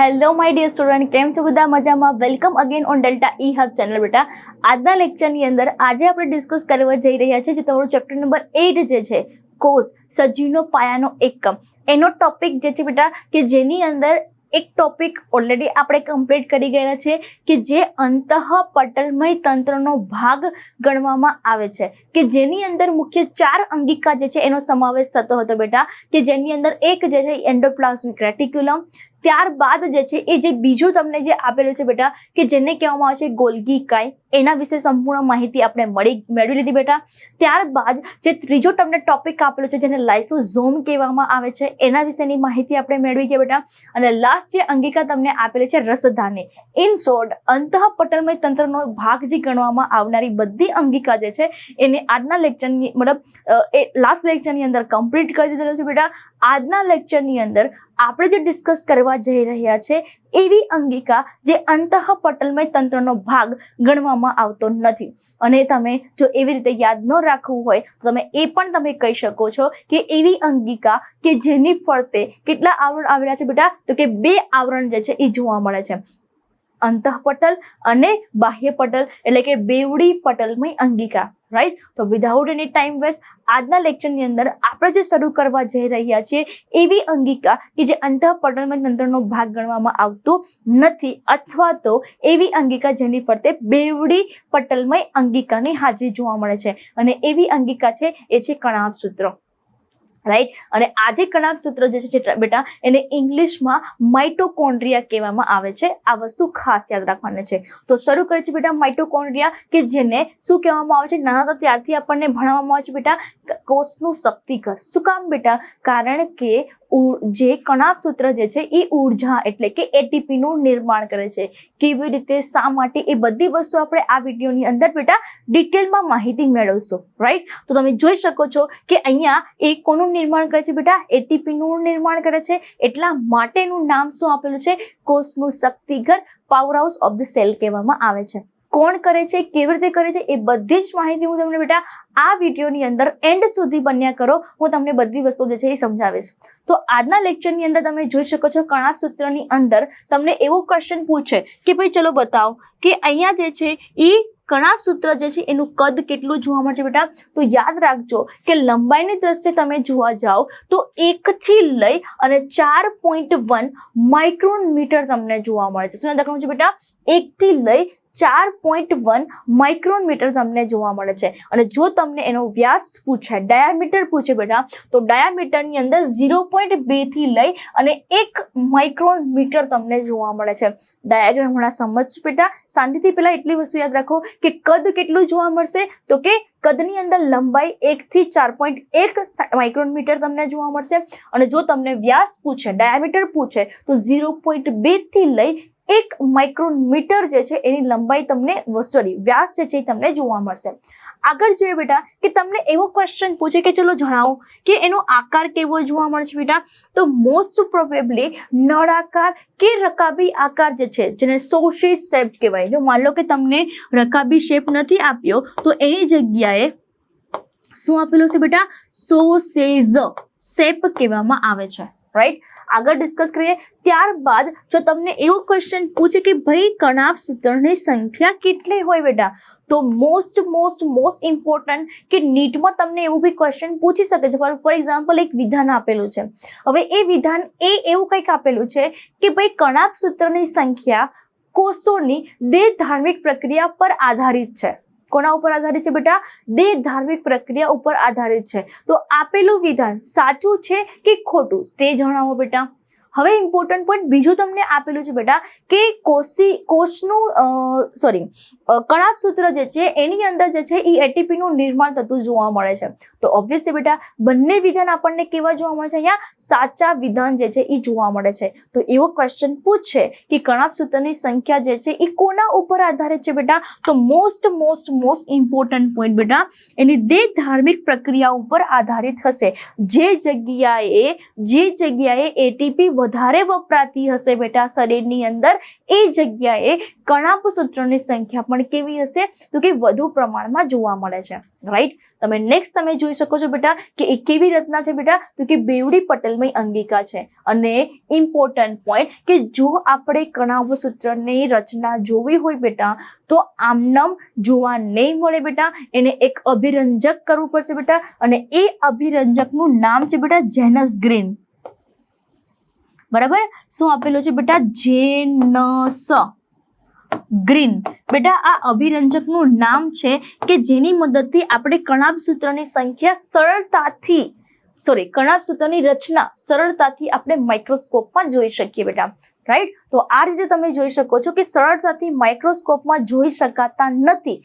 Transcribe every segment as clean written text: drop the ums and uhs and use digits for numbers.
Hello my dear student, કેમ છો બધા? મજામાં? Welcome again on delta E hub channel. બેટા, આજના લેક્ચરની અંદર આજે આપણે ડિસ્કસ કરવા જઈ રહ્યા છીએ જે તમારું ચેપ્ટર નંબર 8 જે છે કોષ, સજીવનો પાયાનો એકમ, એનો ટોપિક જે છે બેટા કે જેની અંદર એક ટોપિક ઓલરેડી આપણે કમ્પ્લીટ કરી ગયા છે કે જે અંતઃપટલમય તંત્રનો ભાગ ગણવામાં આવે છે કે જેની અંદર મુખ્ય 4 અંગિકા જે છે એનો સમાવેશ થતો હતો બેટા કે જેની અંદર એક જે છે એન્ડોપ્લાઝમિક રેટિક્યુલમ, ત્યારબાદ જે છે એ જે બીજું તમને જે આપેલું છે બેટા કે જેને કહેવામાં આવે છે ગોલ્ગી કાય, એના વિશે સંપૂર્ણ માહિતી આપણે મેળવી લીધી બેટા. ત્યારબાદ જે ત્રીજો તમને ટોપિક આપેલો છે જેને લાઇસોઝોમ કહેવામાં આવે છે એના વિશેની માહિતી આપણે મેળવી ગયા બેટા. અને લાસ્ટ જે અંગિકા તમને આપેલી છે રસધાની. ઇન શોર્ટ, અંતઃપટલમય તંત્રનો ભાગ જે ગણવામાં આવનારી બધી અંગિકા જે છે એને આજના લેક્ચરની લાસ્ટ લેક્ચરની અંદર કમ્પ્લીટ કરી દીધેલો છે બેટા. આજના લેક્ચરની અંદર આપણે જે ડિસ્કસ કરવા જઈ રહ્યા છે એવી અંગિકા જે અંતઃપટલમય તંત્રનો ભાગ ગણવામાં આવતો નથી. અને તમે જો એવી રીતે યાદ ન રાખવું હોય તો તમે એ પણ તમે કહી શકો છો કે એવી અંગિકા કે જેની ફરતે કેટલા આવરણ આવેલા છે બેટા, તો કે 2 આવરણ જે છે એ જોવા મળે છે, અંતઃપટલ અને બાહ્ય પટલ, એટલે કે બેવડી પટલમય અંગિકા. રાઈટ? તો વિધાઉટ એની ટાઈમ વેસ્ટ આજના લેક્ચરની અંદર આપણે જે શરૂ કરવા જઈ રહ્યા છીએ એવી અંગિકા કે જે અંતઃપટલમય તંત્રનો ભાગ ગણવામાં આવતું નથી અથવા તો એવી અંગિકા જેની ફરતે બેવડી પટલમય અંગિકાની હાજરી જોવા મળે છે અને એવી અંગિકા છે એ છે કણાભ સૂત્ર. રાઈટ? અને આ જે કણાભ સૂત્ર જે છે બેટા એને ઇંગ્લિશમાં માઇટોકોન્ડ્રિયા કહેવામાં આવે છે. આ વસ્તુ ખાસ યાદ રાખવાની છે. તો શરૂ કરે છે બેટા માઇટોકોન્ડ્રિયા કે જેને શું કહેવામાં આવે છે? નાના હતા ત્યારથી આપણને ભણવામાં આવે છે બેટા કોષનું શક્તિઘર. શું કામ બેટા? કારણ કે જે કણાભ સૂત્ર જે છે એ ઉર્જા એટલે કે એટીપી નું નિર્માણ કરે છે. કેવી રીતે, શા માટે, એ બધી વસ્તુ આપણે આ વિડીયોની અંદર બેટા ડિટેલમાં માહિતી મેળવશું. રાઈટ? તો તમે જોઈ શકો છો કે અહીંયા એ કોનું નિર્માણ કરે છે બેટા? એટીપી નું નિર્માણ કરે છે. એટલા માટેનું નામ શું આપેલું છે? કોષનું શક્તિઘર, power house of the cell કહેવામાં આવે છે. કોણ કરે છે, કેવી રીતે કરે છે, એ બધી જ માહિતી હું તમને બેટા આ વિડીયોની અંદર એન્ડ સુધી બન્યા કરો, હું તમને બધી વસ્તુ જે છે એ સમજાવીશ. તો આજના લેક્ચરની અંદર તમે જોઈ શકો છો કણાભ સૂત્રની અંદર તમને એવો ક્વેશ્ચન પૂછે કે ભાઈ ચલો બતાવો કે અહીંયા જે છે એ કણાભ સૂત્ર જે છે એનું કદ કેટલું જોવા મળે છે બેટા? તો યાદ રાખજો કે લંબાઈની દ્રષ્ટિએ તમે જોવા જાઓ તો 1 થી લઈ અને 4.1 માઇક્રોન મીટર તમને જોવા મળે છે. શું યાદ રાખવાનું છે બેટા? 1 થી લઈ 4.1 માઇક્રોન મીટર તમને જોવા મળે છે. અને જો તમને એનો વ્યાસ પૂછે, ડાયામીટર પૂછે બેટા, તો ડાયામીટરની અંદર 0.2 થી લઈ અને 1 માઇક્રોન મીટર તમને જોવા મળે છે. ડાયાગ્રામ હમણાં સમજ બેટા શાંતિથી. પહેલા એટલી વસ્તુ યાદ રાખો કે કદ કેટલું જોવા મળશે? તો કે કદની અંદર લંબાઈ 1 થી 4.1 માઇક્રોન મીટર તમને જોવા મળશે. અને જો તમને વ્યાસ પૂછે, ડાયામીટર પૂછે, તો 0.2 થી લઈ 1 માઇક્રોન મીટર જે છે એની લંબાઈ તમને વ્યાસ જે છે તમને જોવા મળશે. આગળ જોઈએ બેટા કે તમને એવો ક્વેશ્ચન પૂછે કે ચલો જણાવો કે એનો આકાર કેવો જોવા મળશે બેટા? તો મોસ્ટ પ્રોબેબલી નળાકાર કે રકાબી આકાર જે છે જેને સોસેજ શેપ કહેવાય. જો માન લો કે તમને રકાબી શેપ નથી આપ્યો તો એની જગ્યાએ શું આપેલું છે બેટા? સોસેજ શેપ કહેવામાં આવે છે. રાઈટ? આગળ ડિસ્કસ કરીએ. ત્યારબાદ જો તમને એવો ક્વેશ્ચન પૂછે કે ભાઈ કણાભ સૂત્રની સંખ્યા કેટલી હોય બેટા? તો મોસ્ટ ઇમ્પોર્ટન્ટ કે નીટમાં તમને એવું બી ક્વેશ્ચન પૂછી શકે છે. ફોર એક્ઝામ્પલ એક વિધાન આપેલું છે. હવે એ વિધાન એવું કંઈક આપેલું છે કે ભાઈ કણાભ સૂત્રની સંખ્યા કોષોની દેહ ધાર્મિક પ્રક્રિયા પર આધારિત છે. કોના ઉપર આધારિત છે બેટા? દેહ ધાર્મિક પ્રક્રિયા ઉપર આધારિત છે. તો આપેલું વિધાન સાચું છે કે ખોટું તે જણાવો બેટા. હવે ઇમ્પોર્ટન્ટ પોઈન્ટ બીજું તમને આપેલું છે બેટા કે કણાભ સૂત્ર જે છે એની અંદર જે છે એ એટીપી નું નિર્માણ થતું જોવા મળે છે. તો ઓબ્વિયસલી બેટા બંને વિધાન આપણને કેવા જોવા મળે છે? અહીંયા સાચા વિધાન જે છે એ જોવા મળે છે. તો એવો ક્વેશ્ચન પૂછે કે કણાભ સૂત્રની સંખ્યા જે છે એ કોના ઉપર આધારિત છે બેટા? તો મોસ્ટ ઇમ્પોર્ટન્ટ પોઈન્ટ બેટા એની દેહ ધાર્મિક પ્રક્રિયા ઉપર આધારિત હશે. જે જગ્યાએ એટીપી વધારે વપરાતી હશે બેટા શરીરની અંદર એ જગ્યાએ કણાભસૂત્રની સંખ્યા પણ કેવી હશે તો કે વધુ પ્રમાણમાં જોવા મળે છે, રાઈટ. તમે નેક્સ્ટ તમે જોઈ શકો છો બેટા કે એ કેવી રચના છે બેટા તો કે બેવડી પટલમય અંગિકા છે. અને ઇમ્પોર્ટન્ટ પોઈન્ટ કે જો આપણે કણાભસૂત્રની રચના જોવી હોય બેટા તો આમનામ જોવા નહીં મળે બેટા, એને એક અભિરંજક કરવું પડશે બેટા, અને એ અભિરંજકનું નામ છે બેટા જેનસ ગ્રીન. બરાબર, શું આપેલું છે બેટા? જેનસ ગ્રીન. બેટા આ અભિરંજકનું નામ છે કે જેની મદદથી આપણે કણાભસૂત્રની કણાભસૂત્રની રચના સરળતાથી આપણે માઇક્રોસ્કોપમાં જોઈ શકીએ બેટા, રાઈટ. તો આ રીતે તમે જોઈ શકો છો કે સરળતાથી માઇક્રોસ્કોપમાં જોઈ શકાતા નથી.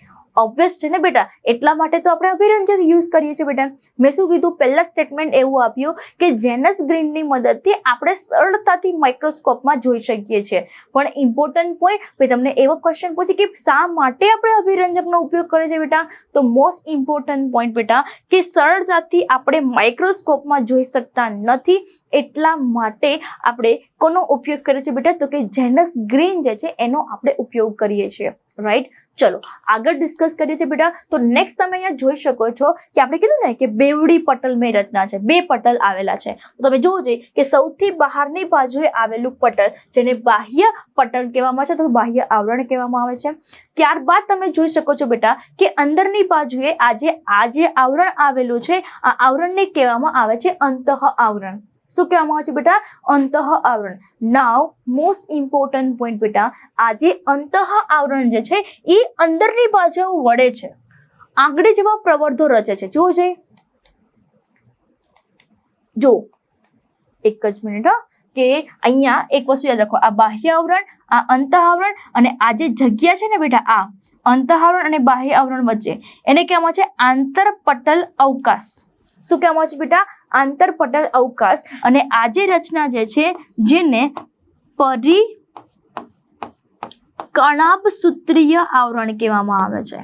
ઓબ્વિયસ છે ને બેટા, એટલા માટે તો આપણે અભિરંજક યુઝ કરીએ છીએ બેટા. મેં શું કીધું? પહેલા સ્ટેટમેન્ટ એવું આપ્યું કે જેનસ ગ્રીનની મદદથી આપણે સરળતાથી માઇક્રોસ્કોપમાં જોઈ શકીએ છીએ. પણ ઇમ્પોર્ટન્ટ પોઈન્ટ, તમને એવો ક્વેશ્ચન પૂછે કે શા માટે આપણે અભિરંજકનો ઉપયોગ કરીએ છીએ બેટા? તો મોસ્ટ ઇમ્પોર્ટન્ટ પોઈન્ટ બેટા કે સરળતાથી આપણે માઇક્રોસ્કોપમાં જોઈ શકતા નથી, એટલા માટે આપણે કોનો ઉપયોગ કરીએ છીએ બેટા? તો કે જેનસ ગ્રીન જે છે એનો આપણે ઉપયોગ કરીએ છીએ, રાઈટ. ચલો આગળ ડિસ્કસ કરીએ છીએ બેટા. તો નેક્સ્ટ તમે અહીંયા જોઈ શકો છો કે આપણે કીધું ને કે બેવડી પટલમય રચના છે, બે પટલ આવેલા છે. તો તમે જોવું જોઈએ કે સૌથી બહારની બાજુએ આવેલું પટલ જેને બાહ્ય પટલ કહેવામાં છે, તો બાહ્ય આવરણ કહેવામાં આવે છે. ત્યારબાદ તમે જોઈ શકો છો બેટા કે અંદરની બાજુએ આ જે આવરણ આવેલું છે, આ આવરણને કહેવામાં આવે છે અંતઃ આવરણ. શું કહેવામાં આવે છે બેટા? અંતઃ આવરણ. નાઉ મોસ્ટ ઇમ્પોર્ટન્ટ પોઈન્ટ બેટા, આ જે અંતઃ આવરણ જે છે એ અંદરની બાજુ વળે છે, આંગળી જેવા પ્રવર્ધો રચે છે. જો એક જ મિનિટ કે અહીંયા એક વસ્તુ યાદ રાખો, આ બાહ્ય આવરણ, આ અંતઃ આવરણ, અને આ જે જગ્યા છે ને બેટા, આ અંતઃ આવરણ અને બાહ્ય આવરણ વચ્ચે એને કહેવામાં છે આંતરપટલ અવકાશ. શું કહેવામાં છે બેટા? આંતરપટલ અવકાશ. અને આ જે રચના જે છે જેને પરિકણાભસૂત્રીય આવરણ કહેવામાં આવે છે.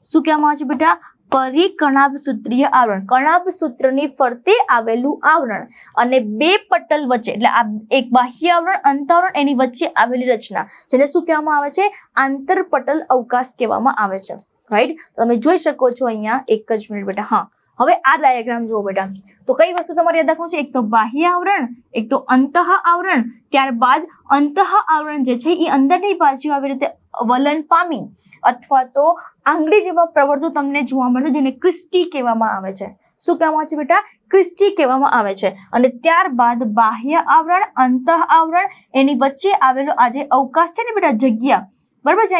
શું કહેવામાં આવે છે બેટા? પરિકણાભસૂત્રીય આવરણ. કણાભસૂત્રની ફરતે આવેલું આવરણ અને બે પટલ વચ્ચે, એટલે આ એક બાહ્ય આવરણ, અંતઃઆવરણ, એની વચ્ચે આવેલી રચના જેને શું કહેવામાં આવે છે? આંતરપટલ અવકાશ કહેવામાં આવે છે, રાઈટ. તમે જોઈ શકો છો અહીંયા, એક જ મિનિટ બેટા. હા, હવે આ ડાયાગ્રામ જુઓ બેટા. તો કઈ વસ્તુ તમારે યાદ રાખવું છે? એક તો બાહ્ય આવરણ, એક તો અંતઃ આવરણ. ત્યારબાદ અંતઃ આવરણ જે છે એ અંદરની બાજુ આવી રીતે વલણ પામી અથવા તો આંગળી જેવા પ્રવર્ધો તમને જોવા મળશે જેને ક્રિસ્ટી કહેવામાં આવે છે. શું કહેવામાં આવે છે બેટા? ક્રિસ્ટી કહેવામાં આવે છે. અને ત્યારબાદ બાહ્ય આવરણ, અંતઃ આવરણ, એની વચ્ચે આવેલો આ જે અવકાશ છે ને બેટા, જગ્યા, બરાબર છે,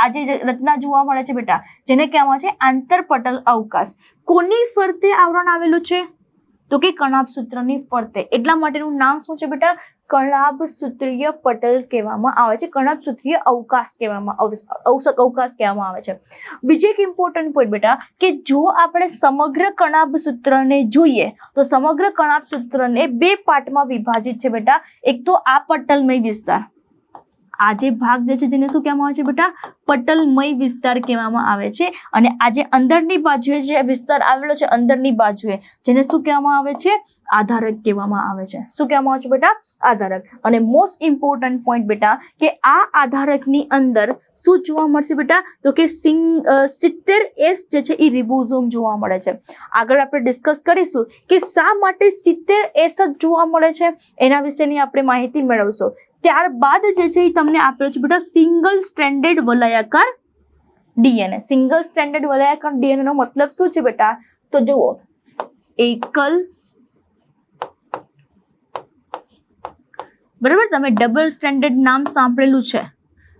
આ જે રચના જોવા મળે છે બેટા, જેને કહેવામાં છે આંતરપટલ અવકાશ. કોની ફરતે આવરણ આવેલું છે? તો કે કણાભસૂત્રની ફરતે. એટલા માટેનું નામ શું છે બેટા? કણાભસૂત્રીય પટલ કહેવામાં આવે છે, કણાભસૂત્રીય અવકાશ કહેવામાં આવે છે. બીજો એક ઇમ્પોર્ટન્ટ પોઈન્ટ બેટા કે જો આપણે સમગ્ર કણાભસૂત્રને જોઈએ તો સમગ્ર કણાભસૂત્રને બે પાર્ટમાં વિભાજિત છે બેટા. એક તો આ પટલમય વિસ્તાર, આ જે ભાગ જે છે જેને શું કહેવામાં આવે છે બેટા? પટલમય વિસ્તાર કહેવામાં આવે છે. અને આ જે અંદરની બાજુએ જે વિસ્તાર આવેલો છે, અંદરની બાજુએ, જેને શું કહેવામાં આવે છે? આધારક કહેવામાં આવે છે. શું કહેવામાં આવે છે બેટા? આધારક. અને મોસ્ટ ઇમ્પોર્ટન્ટ પોઈન્ટ બેટા કે આ આધારકની અંદર શું જોવા મળશે બેટા? તો કે 70S જે છે એ રિબોઝોમ જોવા મળે છે. આગળ આપણે ડિસ્કસ કરીશું કે શા માટે 70S જ જોવા મળે છે, એના વિશેની આપણે માહિતી મેળવશું. ત્યારબાદ જે છે એ તમને આપેલો છે બેટા સિંગલ સ્ટ્રેન્ડેડ વલયાકાર ડીએનએ. સિંગલ સ્ટ્રેન્ડેડ વલયાકાર ડીએનએ નો મતલબ શું છે બેટા? તો જુઓ, એકલ, બરાબર, તમે ડબલ સ્ટ્રેન્ડેડ નામ સાંભળેલું છે,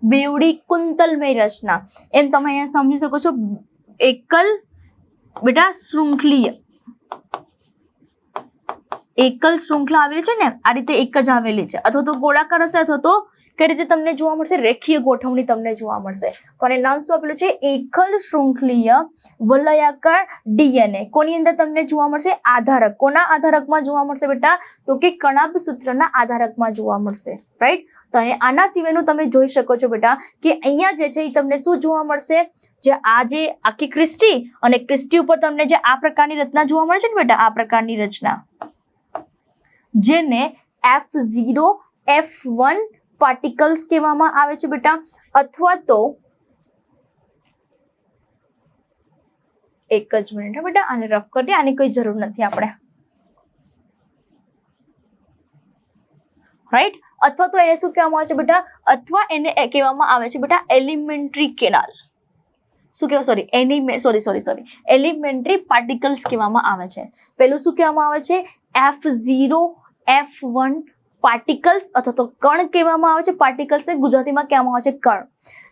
બેવડી કુંતલમય રચના, એમ તમે અહીંયા સમજી શકો છો. એકલ બેટા શૃંખલીય, એકલ શૃંખલા આવેલી છે ને, આ રીતે એક જ આવેલી છે, અથવા તો ગોળાકાર હશે અથવા તો કઈ રીતે તમને જોવા મળશે? રેખીય ગોઠવણી તમને જોવા મળશે. તો આને નામ શું આપેલું છે? એકલ શૃંખલીય વલયાકાર ડીએનએ. કોની અંદર તમને જોવા મળશે? આધારક. કોના આધારકમાં જોવા મળશે બેટા? તો કે કણાભસૂત્રના આધારકમાં જોવા મળશે, રાઈટ. તો આના સિવાયનું તમે જોઈ શકો છો બેટા કે અહીંયા જે છે એ તમને શું જોવા મળશે? જે આ જે આખી ક્રિસ્ટી અને ક્રિસ્ટી ઉપર તમને જે આ પ્રકારની રચના જોવા મળે છે ને બેટા, આ પ્રકારની રચના જેને F0 F1 પાર્ટિકલ્સ કહેવામાં આવે છે બેટા, અથવા તો એક જ મિનિટ બેટા, આને રફ કરી દે, આની કોઈ જરૂર નથી આપણે, રાઈટ. અથવા તો એને શું કહેવામાં આવે છે બેટા, અથવા એને કહેવામાં આવે છે બેટા એલિમેન્ટરી કેનાલ. શું કહેવાય? સોરી એલિમેન્ટરી પાર્ટિકલ્સ કહેવામાં આવે છે. પેલું શું કહેવામાં આવે છે? F0 F1 પાર્ટિકલ્સ અથવા તો કણ કહેવામાં આવે છે. પાર્ટિકલ્સ ગુજરાતીમાં કહેવામાં આવે છે કણ.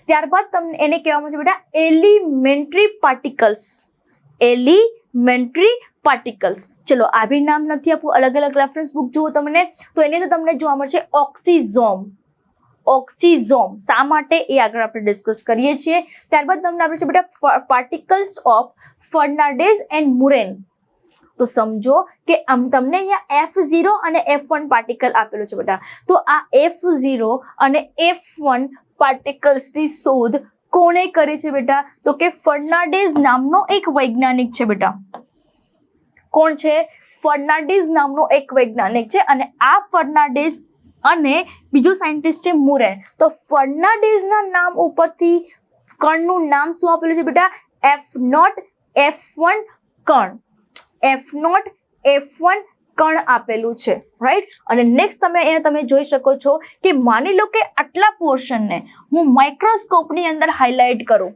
ત્યારબાદ તમને એને કહેવામાં આવે છે બેટા એલિમેન્ટરી પાર્ટિકલ્સ. Elementary particles. ચલો આ બી નામ નથી આપવું, અલગ અલગ રેફરન્સ બુક જુઓ તમને તો એને તો તમને જોવા મળશે ઓક્સિઝોમ. ઓક્સિઝોમ શા માટે એ આગળ આપણે ડિસ્કસ કરીએ છીએ. ત્યારબાદ તમને આપે છે બેટા પાર્ટિકલ્સ ઓફ ફર્નાન્ડેઝ એન્ડ મુરેન. તો સમજો કે તમને અહીંયા F0 અને F1 પાર્ટિકલ આપેલું છે બેટા, તો આ F0 અને F1 પાર્ટિકલ્સની શોધ કોણે કરી છે બેટા? તો કે ફર્નાન્ડેઝ નામનો એક વૈજ્ઞાનિક છે બેટા. કોણ છે? ફર્નાન્ડીઝ નામનો એક વૈજ્ઞાનિક છે, અને આ ફર્નાન્ડીઝ અને બીજો સાયન્ટિસ્ટ છે મુરેન. તો ફર્નાન્ડીઝના નામ ઉપરથી કણનું નામ શું આપેલું છે બેટા? F0 F1 કણ. F0 F1 કણ આપેલું છે, રાઈટ. અને નેક્સ્ટ તમે જોઈ શકો છો કે માની લો કે આટલા પોર્શનને હું માઇક્રોસ્કોપની અંદર હાઇલાઇટ કરું,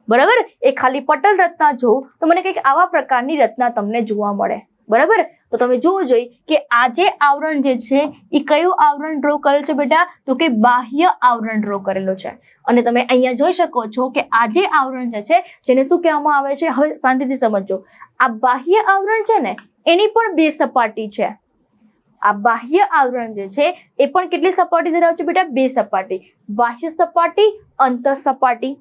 બરાબર, એ ખાલી પટલ રચના જોઉં તો મને કંઈક આવા પ્રકારની રચના તમને જોવા મળે, બરાબર. તો તમે જોવું જોઈએ કે આ જે આવરણ જે છે એ કયું આવરણ ડ્રો કરેલ છે બેટા? તો કે બાહ્ય આવરણ ડ્રો કરેલો છે. અને તમે અહીંયા જોઈ શકો છો કે આ જે આવરણ જે છે જેને શું કહેવામાં આવે છે, હવે શાંતિથી સમજો. આ બાહ્ય આવરણ છે ને એની પણ બે સપાટી છે. આ બાહ્ય આવરણ જે છે એ પણ કેટલી સપાટી ધરાવે છે બેટા? બે સપાટી. બાહ્ય સપાટી, અંતઃ સપાટી,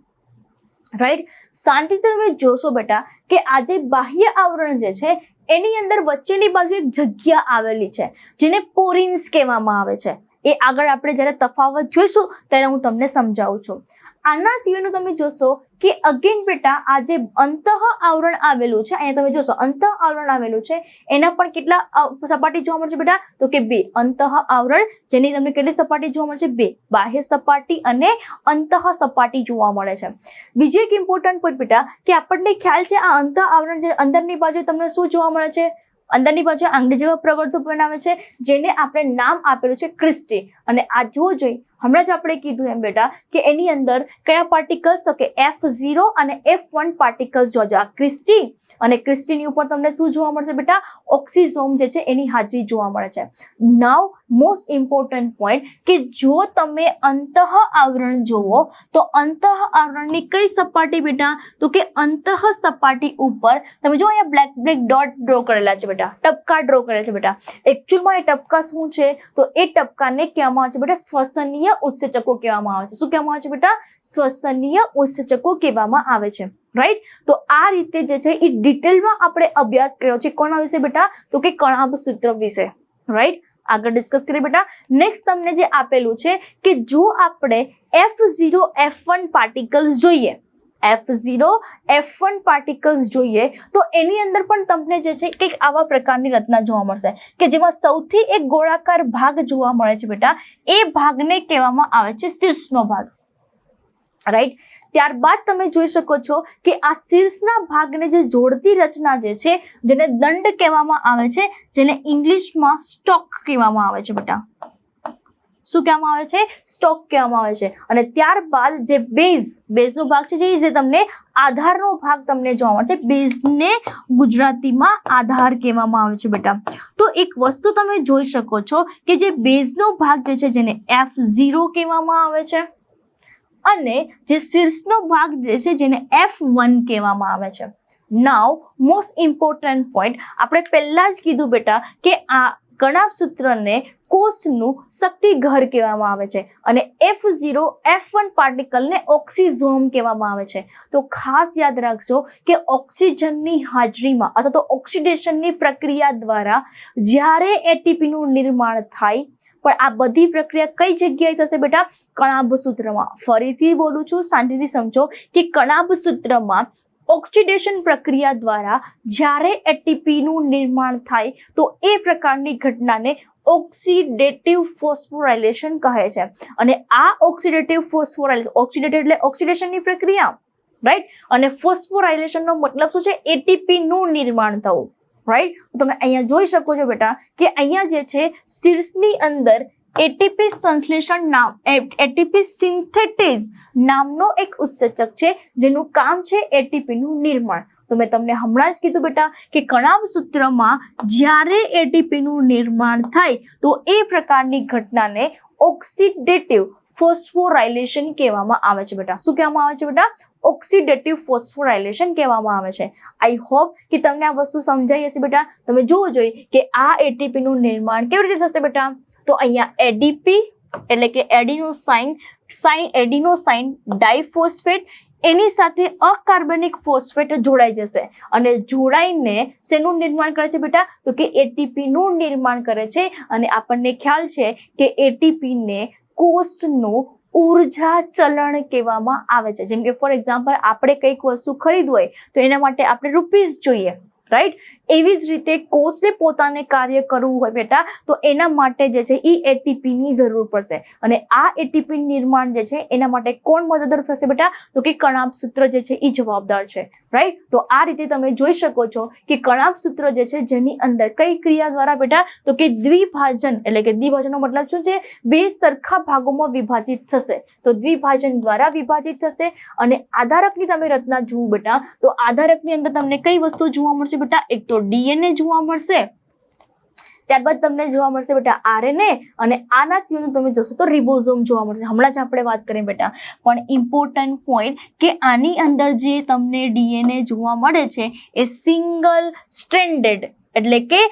રાઈટ. શાંતિથી તમે જોશો બેટા કે આ જે બાહ્ય આવરણ જે છે એની અંદર વચ્ચેની બાજુ એક જગ્યા આવેલી છે જેને પોરિન્સ કહેવામાં આવે છે. એ આગળ આપણે જ્યારે તફાવત જોઈશું ત્યારે હું તમને સમજાવું છું. આના સિવાયનું તમે જોશો કે અગેન બેટા આ જે અંતઃ આવરણ આવેલું છે, અહીંયા તમે જોશો અંતઃ આવરણ આવેલું છે, એના પણ કેટલા સપાટી જોવા મળશે બેટા? તો કે બે. અંતઃ આવરણ જેની તમને કેટલી સપાટી જોવા મળશે? બે. બાહ્ય સપાટી અને અંતઃ સપાટી જોવા મળે છે. બીજું એક ઇમ્પોર્ટન્ટ પોઈન્ટ બેટા કે આપણને ખ્યાલ છે આ અંતઃ આવરણ જે અંદરની બાજુ તમને શું જોવા મળે છે? અંદરની બાજુ આંગળી જેવા પ્રવર્તો બનાવે છે જેને આપણે નામ આપેલું છે ક્રિસ્ટી. અને આ જોવું જોઈએ, હમણાં જ આપણે કીધું એમ બેટા કે એની અંદર કયા પાર્ટિકલ્સ? તો કે F0 અને F1 પાર્ટિકલ્સ જોજો. આ ક્રિસ્ટી અને ક્રિસ્ટીની ઉપર તમને શું જોવા મળશે બેટા? ઓક્સિઝોમ જે છે એની હાજરી જોવા મળે છે. નાઉ મોસ્ટ ઇમ્પોર્ટન્ટ પોઈન્ટ કે જો તમે અંતઃ આવરણ જોવો તો અંતઃ આવરણની કઈ સપાટી બેટા? તો કે અંતઃ સપાટી ઉપર તમે જો અહીંયા બ્લેક ડોટ ડ્રો કરેલા છે બેટા, ટપકા ડ્રો કરેલા છે બેટા. એકચ્યુઅલમાં એ ટપકા શું છે? તો એ ટપકાને કહેવામાં આવે છે બેટા શ્વસનીય ઉત્સેચકો કહેવામાં આવે છે. શું કહેવામાં આવે છે બેટા? શ્વસનીય ઉત્સેચકો કહેવામાં આવે છે, રાઈટ. તો આ રીતે જે છે એ ડિટેલમાં આપણે અભ્યાસ કર્યો છે. કોના વિશે બેટા? તો કે કણાભ સૂત્ર વિશે, રાઈટ. આગળ ડિસ્કસ કરીએ બેટા. નેક્સ્ટ તમને જે આપેલું છે કે જો આપણે F0 F1 પાર્ટિકલ્સ જોઈએ, F0 F1 પાર્ટિકલ્સ જોઈએ તો એની અંદર પણ તમને જે છે કંઈક આવા પ્રકારની રચના જોવા મળશે કે જેમાં સૌથી એક ગોળાકાર ભાગ જોવા મળે છે બેટા. એ ભાગને કહેવામાં આવે છે શીર્ષનો ભાગ, રાઈટ. ત્યારબાદ તમે જોઈ શકો છો કે આ શીર્ષના ભાગને જે જોડતી રચના જે છે જેને દંડ કહેવામાં આવે છે, જેને ઇંગ્લિશમાં સ્ટોક કહેવામાં આવે છે બેટા. શું કહેવામાં આવે છે? સ્ટોક કહેવામાં આવે છે. અને ત્યારબાદ જે બેઝનો ભાગ છે જે તમને આધારનો ભાગ તમને જોવા મળે છે. બેઝને ગુજરાતીમાં આધાર કહેવામાં આવે છે બેટા. તો એક વસ્તુ તમે જોઈ શકો છો કે જે બેઝનો ભાગ જે છે જેને F0 કહેવામાં આવે છે અને જે શીર્ષનો ભાગ જે છે જેને F1 કહેવામાં આવે છે. નાઉ મોસ્ટ ઇમ્પોર્ટન્ટ પોઈન્ટ આપણે પહેલા જ કીધું બેટા કે આ કણાભ સૂત્રને કોષનું શક્તિઘર કહેવામાં આવે છે અને F0 F1 પાર્ટિકલને ઓક્સિઝોમ કહેવામાં આવે છે. તો ખાસ યાદ રાખજો કે ઓક્સિજનની હાજરીમાં અથવા તો ઓક્સિડેશનની પ્રક્રિયા દ્વારા જ્યારે એટીપીનું નિર્માણ થાય, પણ આ બધી પ્રક્રિયા કઈ જગ્યાએ થશે બેટા? કણાભ સૂત્રમાં. ફરીથી બોલું છું, શાંતિથી સમજો કે કણાભ સૂત્રમાં ઓક્સિડેશન પ્રક્રિયા દ્વારા જ્યારે એટીપીનું નિર્માણ થાય તો એ પ્રકારની ઘટનાને ઓક્સિડેટિવ ફોસ્ફોરાયલેશન કહે છે. અને આ ઓક્સિડેટિવ ફોસ્ફોરાયલેશન, ઓક્સિડેટિવ એટલે ઓક્સિડેશનની પ્રક્રિયા, રાઈટ, અને ફોસ્ફોરાયલેશનનો મતલબ શું છે? એટીપી નું નિર્માણ થવું, રાઈટ. તમે અહીંયા જોઈ શકો છો બેટા કે અહીંયા જે છે શીર્ષની અંદર એટીપી સંશ્લેષણ નામ, એટીપી સિન્થેટેઝ નામનો એક ઉત્સેચક છે જેનું કામ છે એટીપી નું નિર્માણ. તો મેં તમને હમણાં જ કીધું બેટા કે કણાભસૂત્રમાં જ્યારે એટીપી નું નિર્માણ થાય તો એ પ્રકારની ઘટનાને ઓક્સિડેટિવ ફોસ્ફોરાયલેશન કહેવામાં આવે છે બેટા. શું કહેવામાં આવે છે બેટા? ઓક્સિડેટિવ ફોસ્ફોરાયલેશન કહેવામાં આવે છે. આઈ હોપ કે તમને આ વસ્તુ સમજાઈ હશે બેટા. તમે જોવું જોઈએ કે આ એટીપી નું નિર્માણ કેવી રીતે થશે બેટા? તો અહીંયા એડીપી એટલે કે એડિનોસાઇન ડાયફોસ્ફેટ એની સાથે અકાર્બનિક ફોસ્ફેટ જોડાઈ જશે અને જોડાઈને શેનું નિર્માણ કરે છે બેટા? તો કે એટીપી નું નિર્માણ કરે છે. અને આપણને ખ્યાલ છે કે એટીપી ને કોષનું ઉર્જા ચલણ કહેવામાં આવે છે. જેમ કે ફોર એક્ઝામ્પલ આપણે કંઈક વસ્તુ ખરીદવું હોય તો એના માટે આપણે રૂપીસ જોઈએ, રાઈટ. એવી જ રીતે કોષને પોતાને કાર્ય કરવું હોય બેટા તો એના માટે જે છે એ એટીપી ની જરૂર પડશે. અને આ એટીપી નિર્માણ જે છે એના માટે કોણ મદદરૂપ થશે બેટા? તો કે કણાભસૂત્ર જે છે એ જવાબદાર છે, રાઈટ. તો આ રીતે તમે જોઈ શકો છો કે કણાભસૂત્ર જે છે જેની અંદર કઈ ક્રિયા દ્વારા બેટા? તો કે દ્વિભાજન, એટલે કે દ્વિભાજનનો મતલબ શું છે? બે સરખા ભાગોમાં વિભાજિત થશે. તો દ્વિભાજન દ્વારા વિભાજિત થશે. અને આધારકની તમે રચના જુઓ બેટા તો આધારકની અંદર તમને કઈ વસ્તુ જોવા મળશે બેટા? એક તો ડીએનએ જોવા મળશે, ત્યારબાદ તમને જોવા મળશે બેટા આરએનએ, અને આના સિવાયનું તમે જોશો તો રિબોઝોમ જોવા મળશે. હમણાં જ આપણે વાત કરીએ બેટા. પણ ઇમ્પોર્ટન્ટ પોઈન્ટ કે આની અંદર જે તમને ડીએનએ જોવા મળે છે એ સિંગલ સ્ટ્રેન્ડેડ એટલે કે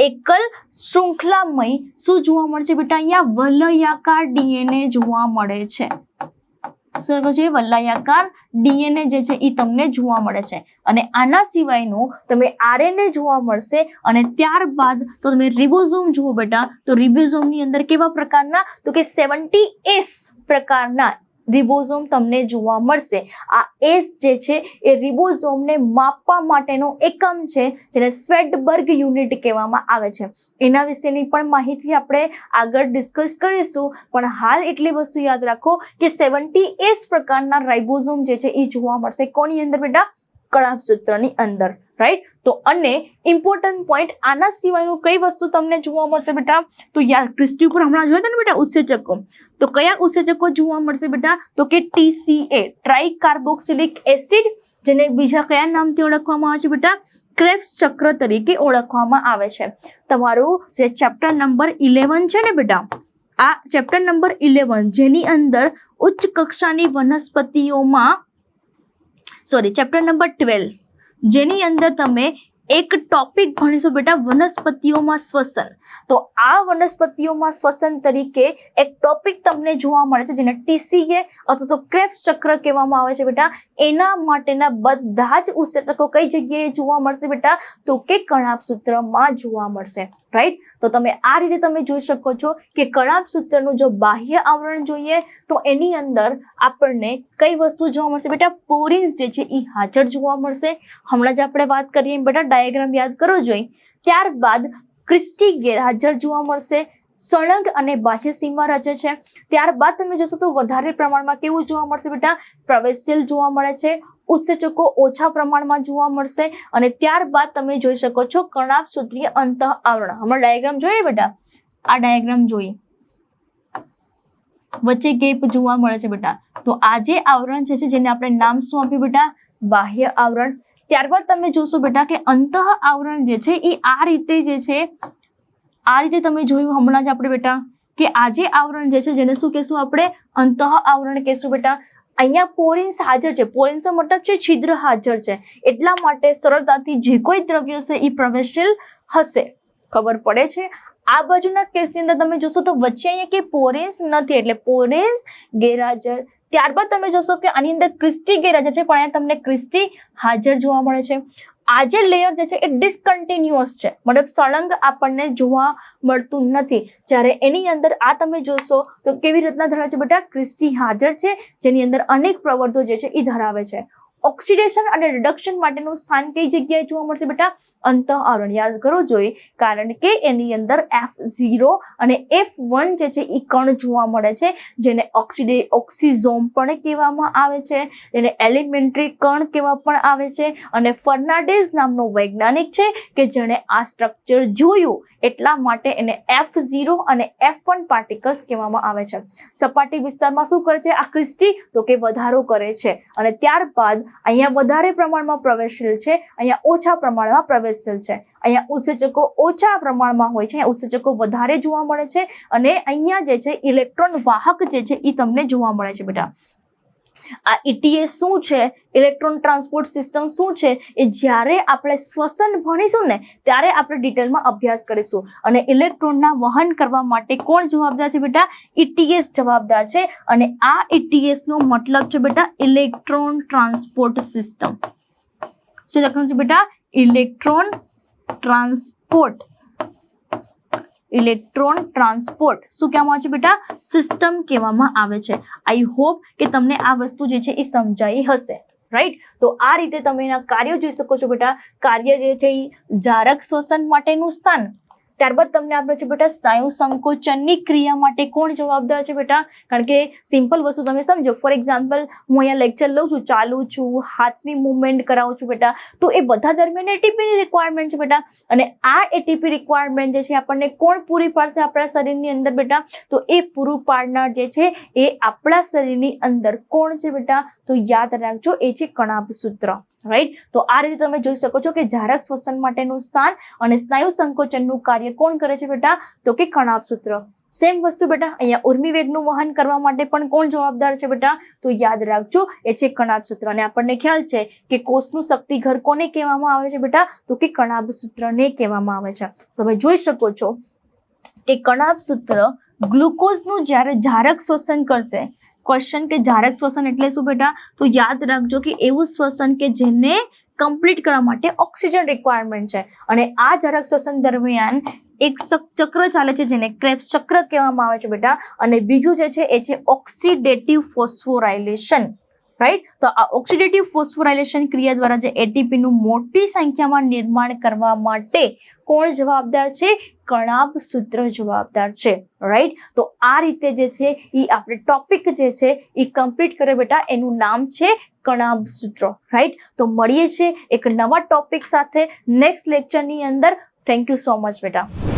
એકલ શૃંખલામય શું જોવા મળે છે બેટા? અહીંયા વલયાકાર ડીએનએ જોવા મળે છે. શું છે? વલયાકાર ડીએનએ જે છે એ તમને જોવા મળે છે. અને આના સિવાયનું તમે આરએનએ જોવા મળશે. અને ત્યારબાદ તો તમે રિબોઝોમ જુઓ બેટા તો રિબોઝોમની અંદર કેવા પ્રકારના? તો કે 70S પ્રકારના રિબોઝોમ તમને જોવા મળશે. આ એસ જે છે એ રિબોઝોમને માપવા માટેનો એકમ છે જેને સ્વેડબર્ગ યુનિટ કહેવામાં આવે છે. એના વિશેની પણ માહિતી આપણે આગળ ડિસ્કસ કરીશું. પણ હાલ એટલી વસ્તુ યાદ રાખો કે 70S પ્રકારના રાઇબોઝોમ જે છે એ જોવા મળશે કોની અંદર બેટા? કણાભસૂત્રની અંદર, રાઈટ. તો અને ઇમ્પોર્ટન્ટ પોઈન્ટ આના સિવાયનું કઈ વસ્તુ તમને જોવા મળશે બેટા? તો યાર ક્રિસ્ટી ઉપર હમણાં જોયા હતા ને બેટા ઉત્સેચકો, તો કયા ઉત્સેચકો જોવા મળશે બેટા? તો કે TCA ટ્રાઇકાર્બોક્સિલિક એસિડ, જેને બીજા કયા નામથી ઓળખવામાં આવે છે બેટા? ક્રેબ્સ ચક્ર તરીકે ઓળખવામાં આવે છે. તમારું જે ચેપ્ટર નંબર 11 છે ને બેટા, આ ચેપ્ટર નંબર 11 જેની અંદર ઉચ્ચ કક્ષાની વનસ્પતિઓમાં ચેપ્ટર નંબર 12 જેની અંદર તમે એક ટોપિક ભણીશું બેટા વનસ્પતિઓમાં શ્વસન. તો આ વનસ્પતિઓમાં શ્વસન તરીકે એક ટોપિક તમને જોવા મળે છે જેને TCA અથવા તો ક્રેબ્સ ચક્ર કહેવામાં આવે છે બેટા. એના માટેના બધા જ ઉત્સેચકો કઈ જગ્યાએ જોવા મળશે બેટા? તો કે કણાભસૂત્રમાં જોવા મળશે, રાઈટ. તો તમે આ રીતે તમે જોઈ શકો છો કે કણાભસૂત્રનું જો બાહ્ય આવરણ જોઈએ તો એની અંદર આપણને કઈ વસ્તુ જોવા મળશે બેટા? પોરિન્સ જે છે એ હાજર જોવા મળશે. હમણાં જ આપણે વાત કરીએ બેટા, ડાયાગ્રામ યાદ કરવો જોઈએ. ત્યારબાદ ક્રિસ્ટી ગેરહાજર જોવા મળશે. સળંગ અને બાહ્ય સીમા રચે છે. ત્યારબાદ તમે જોશો તો વધારે પ્રમાણમાં કેવું જોવા મળશે બેટા? પ્રવેશશીલ જોવા મળે છે. ઉત્સેચકો ઓછા પ્રમાણમાં જોવા મળશે. અને ત્યારબાદ તમે જોઈ શકો છો કણાભસૂત્રીય અંતઃ આવરણ. હમણાં ડાયાગ્રામ જોઈએ બેટા, આ ડાયાગ્રામ જોઈએ, વચ્ચે ગેપ જોવા મળે છે બેટા. તો આ જે આવરણ છે જેને આપણે નામ શું આપ્યું બેટા? બાહ્ય આવરણ. ત્યારબાદ તમે જોશો બેટા કે અંતઃ આવરણ જે છે એ આ રીતે જે છે, આ રીતે તમે જોયું હમણાં જ આપણે બેટા કે આ જે આવરણ જે છે જેને શું કહેશું આપણે? અંતઃ આવરણ કહેશું બેટા. અહીંયા પોરિન્સ હાજર છે. પોરિન્સનો મતલબ છે છિદ્ર હાજર છે, એટલા માટે સરળતાથી જે કોઈ દ્રવ્ય છે એ પ્રવેશશીલ હશે. ખબર પડે છે? આ બાજુના કેસની અંદર તમે જોશો તો વચ્ચે અહીંયા કે પોરિન્સ નથી એટલે પોરિન્સ ગેરહાજર. ત્યારબાદ તમે જોશો કે આની અંદર ક્રિસ્ટી ગેરહાજર છે પણ અહીંયા તમને ક્રિસ્ટી હાજર જોવા મળે છે. આ જે લેયર જે છે એ ડિસકન્ટિન્યુઅસ છે, મતલબ સળંગ આપણને જોવા મળતું નથી. જ્યારે એની અંદર આ તમે જોશો તો કેવી રીતના ધરાવે છે બેટા? ક્રિસ્ટી હાજર છે જેની અંદર અનેક પ્રવર્તો જે છે એ ધરાવે છે. ઓક્સિડેશન અને રિડક્શન માટેનું સ્થાન કઈ જગ્યાએ જોવા મળશે બેટા? અંતઃઆવરણ. યાદ કરો જોઈએ, કારણ કે એની અંદર F0 અને F1 જે છે એ કણ જોવા મળે છે, જેને ઓક્સિઝોમ પણ કહેવામાં આવે છે, જેને એલિમેન્ટરી કણ કહેવા પણ આવે છે. અને ફર્નાન્ડીઝ નામનો વૈજ્ઞાનિક છે કે જેણે આ સ્ટ્રક્ચર જોયું, એટલા માટે એને F0 અને F1 પાર્ટિકલ્સ કહેવામાં આવે છે. સપાટી વિસ્તારમાં શું કરે છે આ ક્રિસ્ટી? તો કે વધારો કરે છે. અને ત્યારબાદ અહીંયા વધારે પ્રમાણમાં પ્રવેશશીલ છે, અહીંયા ઓછા પ્રમાણમાં પ્રવેશશીલ છે. અહીંયા ઉત્સેચકો ઓછા પ્રમાણમાં હોય છે, ઉત્સેચકો વધારે જોવા મળે છે. અને અહીંયા જે છે ઇલેક્ટ્રોન વાહક જે છે એ તમને જોવા મળે છે બેટા. આ ETS શું છે, ઇલેક્ટ્રોન ટ્રાન્સપોર્ટ સિસ્ટમ શું છે, એ જ્યારે આપણે શ્વસન ભણીશું ને ત્યારે આપણે ડિટેલમાં અભ્યાસ કરીશું. અને ઇલેક્ટ્રોનના વહન કરવા માટે કોણ જવાબદાર છે બેટા? ETS જવાબદાર છે. અને આ ETS નો મતલબ છે બેટા ઇલેક્ટ્રોન ટ્રાન્સપોર્ટ સિસ્ટમ. શું લખવાનું છે બેટા? Electron transport. ઇલેક્ટ્રોન ટ્રાન્સપોર્ટ શું કહેવામાં આવે છે બેટા? સિસ્ટમ કહેવામાં આવે છે. આઈ હોપ કે તમને આ વસ્તુ જે છે એ સમજાઈ હશે, રાઈટ? તો આ રીતે તમે એના કાર્યો જોઈ શકો છો બેટા. કાર્ય જે છે એ જારક શ્વસન માટેનું સ્થાન. ત્યારબાદ તમને આપણે છે બેટા સ્નાયુ સંકોચનની ક્રિયા માટે કોણ જવાબદાર છે બેટા? કારણ કે સિમ્પલ વસ્તુ તમે સમજો. ફોર એક્ઝામ્પલ, હું અહીંયા લેક્ચર લઉં છું, ચાલુ છું, હાથની મુવમેન્ટ કરાવું છું બેટા, તો એ બધા દરમિયાન એટીપીની રિક્વાયરમેન્ટ છે બેટા. અને આ એટીપી રિક્વાયરમેન્ટ જે છે આપણને કોણ પૂરી પાડશે આપણા શરીરની અંદર બેટા? તો એ પૂરું પાડનાર જે છે એ આપણા શરીરની અંદર કોણ છે બેટા? તો યાદ રાખજો, એ છે કણાભ સૂત્ર, રાઈટ? તો આ રીતે તમે જોઈ શકો છો કે જારક શ્વસન માટેનું સ્થાન અને સ્નાયુ સંકોચનનું કાર્ય કોણ કરે છે બેટા? તો કે કણાભ સૂત્ર. સેમ વસ્તુ બેટા અહીંયા ઉર્મી વેગનું વહન કરવા માટે પણ કોણ જવાબદાર છે બેટા? તો યાદ રાખજો, એ છે કણાભ સૂત્ર. અને આપણને ખ્યાલ છે કે કોષનું શક્તિઘર કોને કહેવામાં આવે છે બેટા? તો કે કણાભ સૂત્રને કહેવામાં આવે છે. તમે જોઈ શકો છો કે કણાભ સૂત્ર ગ્લુકોઝનું જ્યારે જારક શ્વસન કરશે. ક્વેશ્ચન કે જારક શ્વસન એટલે શું બેટા? તો યાદ રાખજો કે એવું શ્વસન કે જેને કમ્પ્લીટ કરવા માટે ઓક્સિજન રિક્વાયરમેન્ટ છે. અને આ જારક શ્વસન દરમિયાન એક ચક્ર ચાલે છે જેને ક્રેબ્સ ચક્ર કહેવામાં આવે છે બેટા. અને બીજું જે છે એ છે ઓક્સિડેટિવ ફોસ્ફોરાયલેશન, રાઈટ? તો આ ઓક્સિડેટિવ ફોસ્ફોરાયલેશન ક્રિયા દ્વારા જે એટીપી નું મોટી સંખ્યામાં નિર્માણ કરવા માટે કોણ જવાબદાર છે? કણાભ સૂત્ર જવાબદાર છે, રાઈટ? તો આ રીતે જે છે એ આપણે ટોપિક જે છે એ કમ્પ્લીટ કરે બેટા. એનું નામ છે કણાભ સૂત્ર, રાઈટ? તો મળીએ છીએ એક નવા ટોપિક સાથે નેક્સ્ટ લેક્ચરની અંદર. થેન્ક યુ સો મચ બેટા.